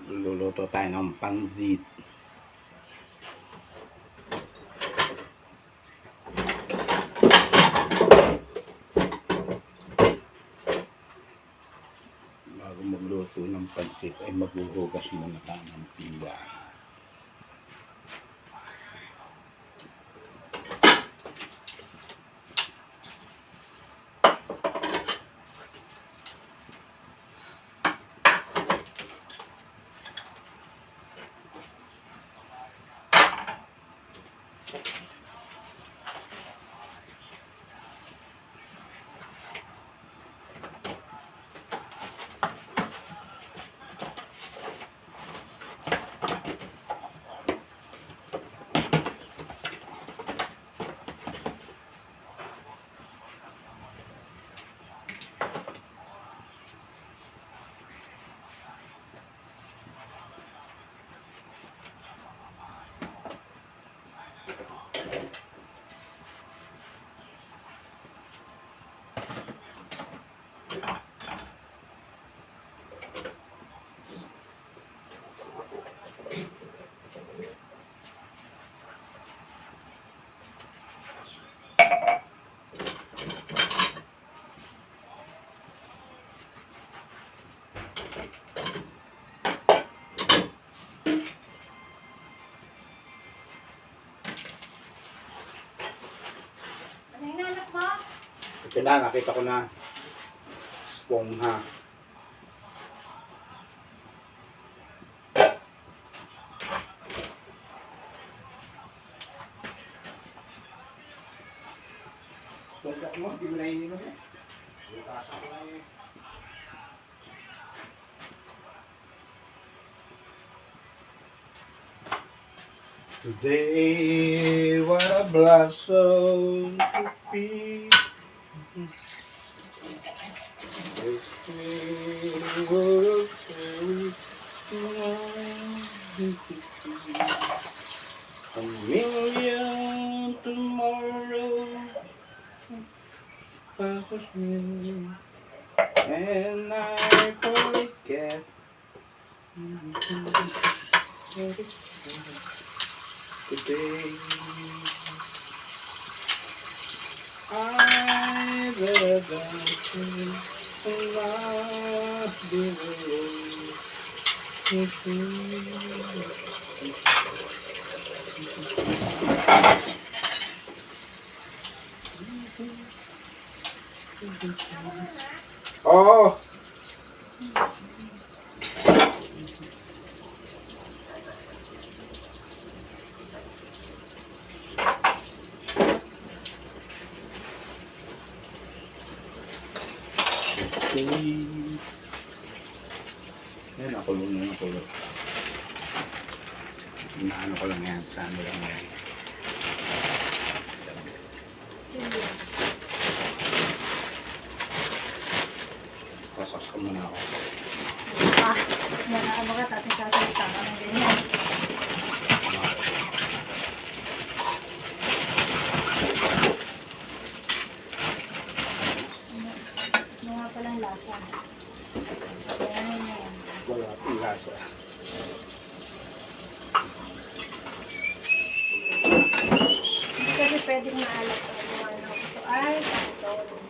Luluto tayo ng pansit. Bago magluto ng pansit ay maghuhugas muna tayo ng pinggan. Ito na, nakita ko na esponja. Esponja mo, di mo na ininom eh. Bukasa ko na eh. Today, what a blossom to be. A million tomorrow passes me, and I forget. Today I better dance and not be alone. Oh. Yan, nakulong na yung kulong. Inaano ko lang yan, sa ano lang yan. Pasak ka muna ako. Ano ka, tatay-tatay-ta ka ng ganyan. Ano nga palang lasa? Ayan na yan. Wala akong lasa. Kasi pwedeng maalat ang ano. Ito ay kanton.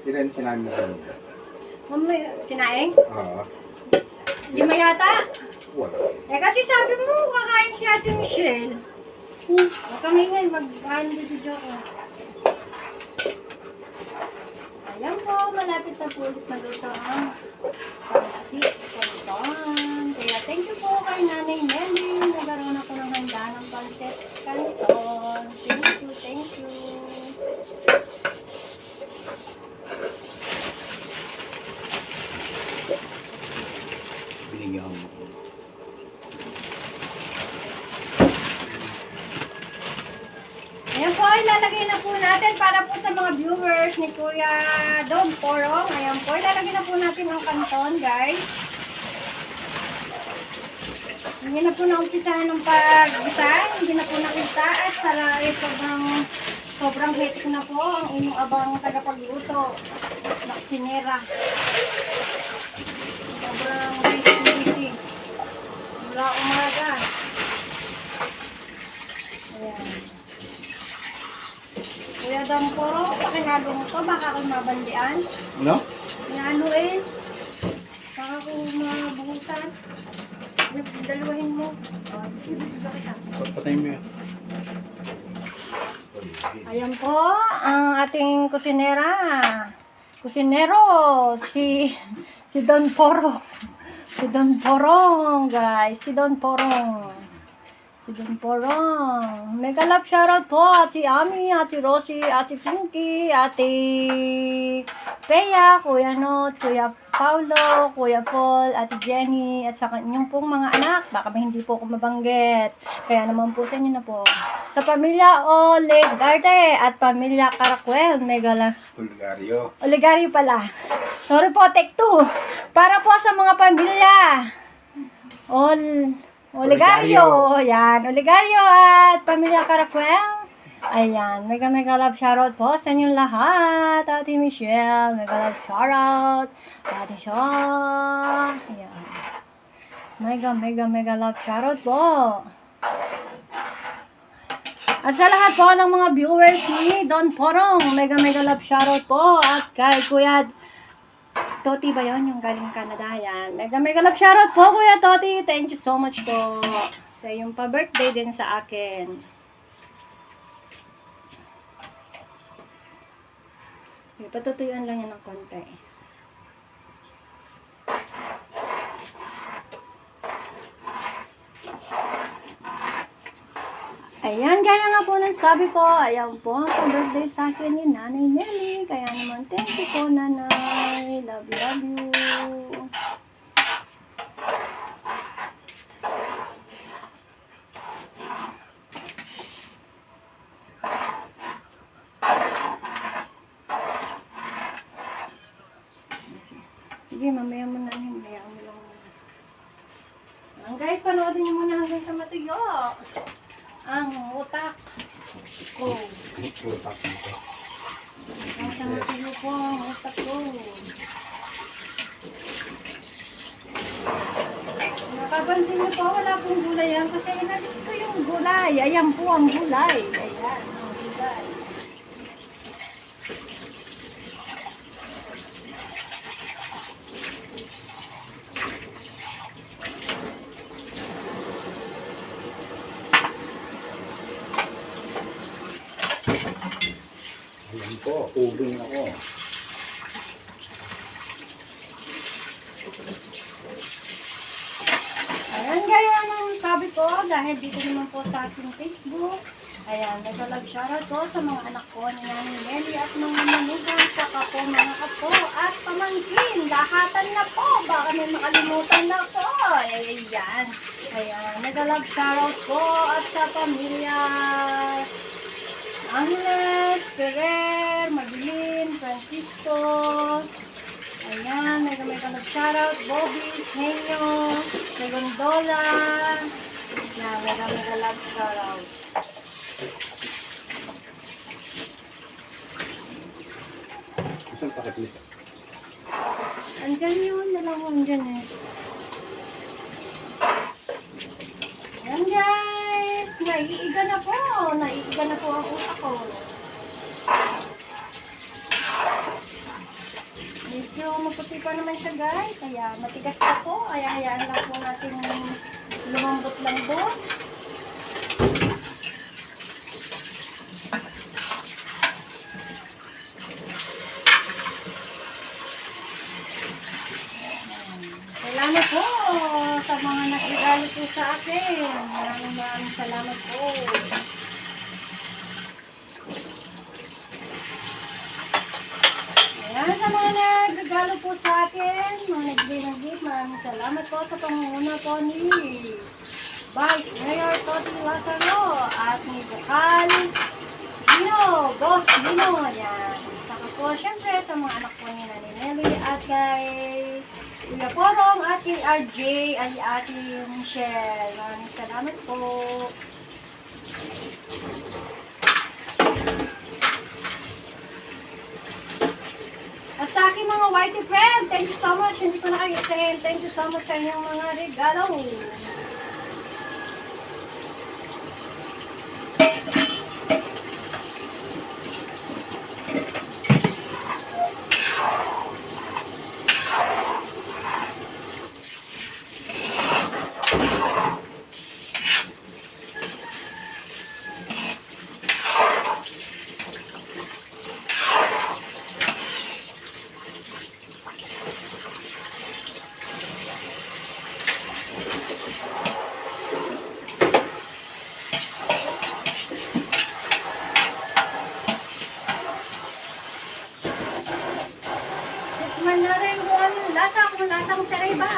Ilan sinabi mo kanina? Mamay, sinaing? Oo. Hindi mo yata? Wala. Eh kasi sabi mo, kakain si Ate Michelle. Huwag kami ngayon, mag-ano video ko. Ayan po, malapit na po ulit maluto ang pansit canton. Kaya thank you po kay Nanay Nelly. Nagkaroon ako ng handa ng pansit canton. Thank you, thank you. Binigyan mo. Ayan po, ilalagay na na po natin para po sa mga viewers ni Kuya Don Porong. Ayan po, ilalagay na po natin ang kanton, guys. Hindi na po naumpisahan ng pag-isa, hindi na po nakita at sobrang hectic na po ang inyong abang tagapagluto. Naksinera. Sobrang busy. Mula umaga. Ayan. Kuya Damporo, pakinalo mo to, baka ako mabandian. Ano? Inanuin. Baka ako mabuhusan. Dalawahin mo. Patay mo yan. Ayan po, ang ating kusinera. Kusinero, si Don Porong. Si Don Porong, guys. Si Don Porong. Mega love shoutout po. Ate Ami, Ate Rosie, Ate Pinky, Ate Peya, Kuya Not, Kuya Paulo, Kuya Paul, Ate Jenny, at sa inyong pong mga anak. Baka may hindi po ako mabanggit. Kaya naman po sa inyo na po. Sa pamilya Olegarte at pamilya Caracuel, mega love. Olegario pala. Sorry po, take two. Para po sa mga pamilya. Olegario. Yan. Olegario at pamilya Caracuel. Ayan. Mega love shoutout po sa inyong lahat. Ate Michelle. Mega love shoutout. Ate Shaw. Ayan. Mega love shoutout po. At sa lahat po ng mga viewers ni Don Porong, mega love shoutout po. At kay Kuya Toti ba yun? Yung galing Canada. Yan. Mega love shoutout po, Kuya Toti. Thank you so much po. Sa yung pa-birthday din sa akin. Patutuyuan lang yan ng konti. Ayan, gaya nga po ng sabi ko, ayan po, pa-birthday sa akin ni Nanay Nelly. Kaya naman, thank you po, Nanay. Love you. Sige, mamaya mo na yun. Hayaan mo lang muna. Guys, panoodin niyo muna hanggang sa matuyo. Ang utak ko. Ang sa matuyo po ang utak ko. Nakapansin niyo po, wala pong gulay yan. Kasi inalis ko yung gulay. Ayan po ang gulay. Ayan, ang gulay. Ayan po, ubing ako. Ayan, gaya ng sabi ko, dahil dito naman po sa ating Facebook. Ayan, nag-love shoutout po sa mga anak ko ni Nanay Nelly at mga manugang, saka po mga apo at pamangkin. Lahatan na po, baka may makalimutan na po. Ayan, ayan, nag-love shoutout po at sa pamilya Angles, Ferrer, Madeline, Francisco. Ayan, mega love shoutout, Bobby, Henyo, Segondola. Yan, mega love shoutout. Isang paket nito. Andyan yun, dalawa andyan eh. Ayan guys, naiiga na po ang utak ko. Medyo maputi pa naman siya guys, kaya matigas na po, kaya hayaan lang po natin lumambot-lambot. Salamat po sa mga nag-regalo po sa akin. Maraming salamat po. Ayan, sa mga nag-regalo po sa akin, mga nagbibigay, maraming salamat po sa pangunguna po ni Vice Mayor Toti Lazaro at ni Bukal Dino, Boss Dino, yan. Saka po, syempre, sa mga anak po ni Nanay Nelly at kay Kuya Porong at kay RJ at Ate Michelle. Maraming salamat po. At sa aking mga whitey friend, thank you so much. Hindi ko na kayo isahin. Thank you so much sa inyong mga regalo. Tikman na rin kung anong lasa, kung lasang saray ba.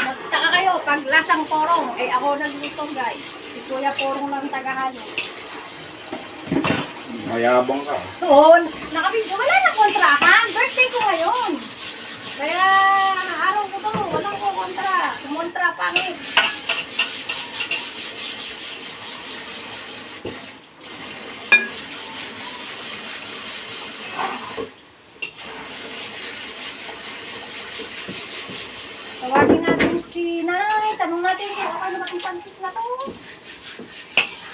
Magtaka kayo, pag lasang porong, ay ako nagluto guys. Si Kuya Porong lang tagahalo. Mayabang ka. Oo, nakabidyo. Wala na kontrahan. Birthday ko ngayon. Kaya araw ko to, walang ko kontra. Kumontra pangit. Tawagin natin si Nanay. Tanong natin kung ano ba ang pansit na to.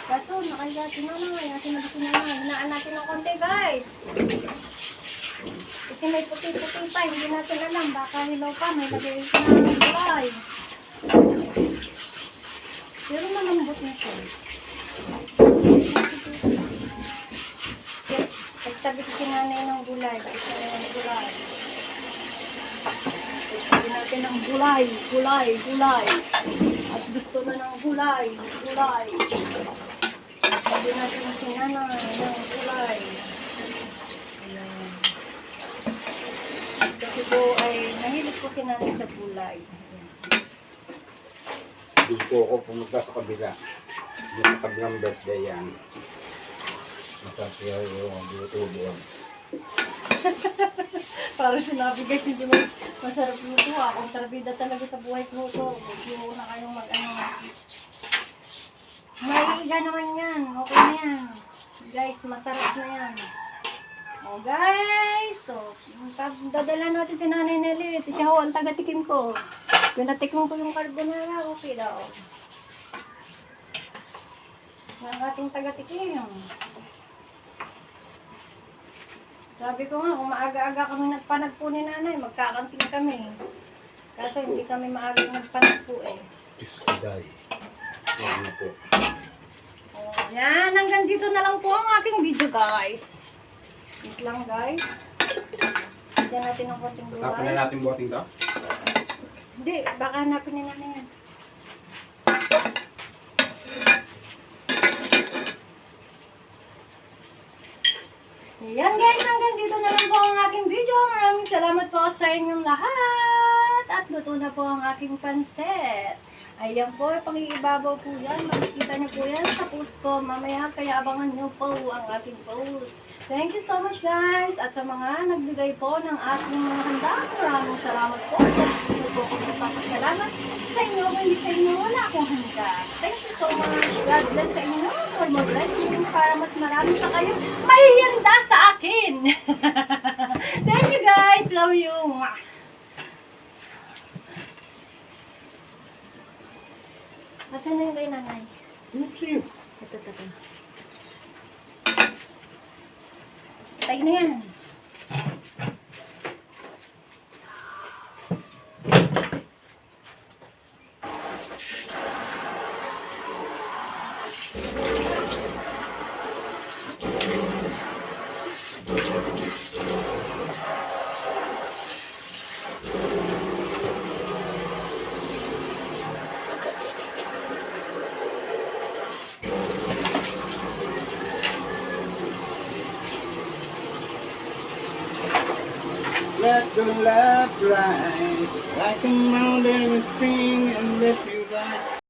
Kaso, nakaya si Nanay. Natin na si Nanay. Hinaan natin ng konti, guys. Kasi may puti-puti pa. Hindi natin alam. Baka hilaw pa. May lagay na ng gulay. Pero malambot na siya. Yes, pagtabi si Nanay ng gulay. Pagtabi ng gulay. Pagtabi natin ng gulay. Gulay, gulay. At gusto na ng gulay. Gulay. Pagtabi natin si Nanay ng gulay. Ayan. Kasi po ay nahilig ko si Nanay sa gulay. Hindi po ako pumunta sa kabila. Yung sa kabilang birthday yan. Masasya yung luto doon. Parang sinabi guys, hindi mo masarap luto. Akong tarabida talaga sa buhay ko to. Huwag na kayong mag-ano. May iga naman yan. Okay na yan. Guys, masarap na yan. Oh guys, so, dadala natin si Nanay Nelly. Ito siya ho, ang taga-tikim ko. Pinatikim ko yung carbonara, okay daw. Ang ating taga-tikim. Sabi ko nga, kung maaga-aga kami nagpanagpo ni Nanay, magkakanting kami. Kaso hindi kami maaga nagpanagpo eh. Day. Yan na po. Oh, yan, hanggang dito na lang po ang aking video guys. Wait lang guys. Bigyan natin ng konting Tapon na gulay. natin buhating to. Hindi, baka hanapin ni Nanay yan. Ayan guys, hanggang dito na lang po ang aking video. Maraming salamat po sa inyong lahat. At luto na po ang aking pansit. Ayan po, pangiibabaw po yan. Makikita niyo po yan sa post ko mamaya. Kaya abangan niyo po ang aking post. Thank you so much guys. At sa mga nagbigay po ng aking mga handa, maraming salamat po. Hindi po ako magpapasalamat sa inyo. Hindi sa inyo, wala akong handa. Thank you so much. God bless sa inyo. For more blessings para mas marami pa kayo mahihanda sa akin. Thank you guys. Love you. Asan na yung kay Nanay? Sa'yo. Ito. Patay na yan. Let the love rise like a mountain and sing and let you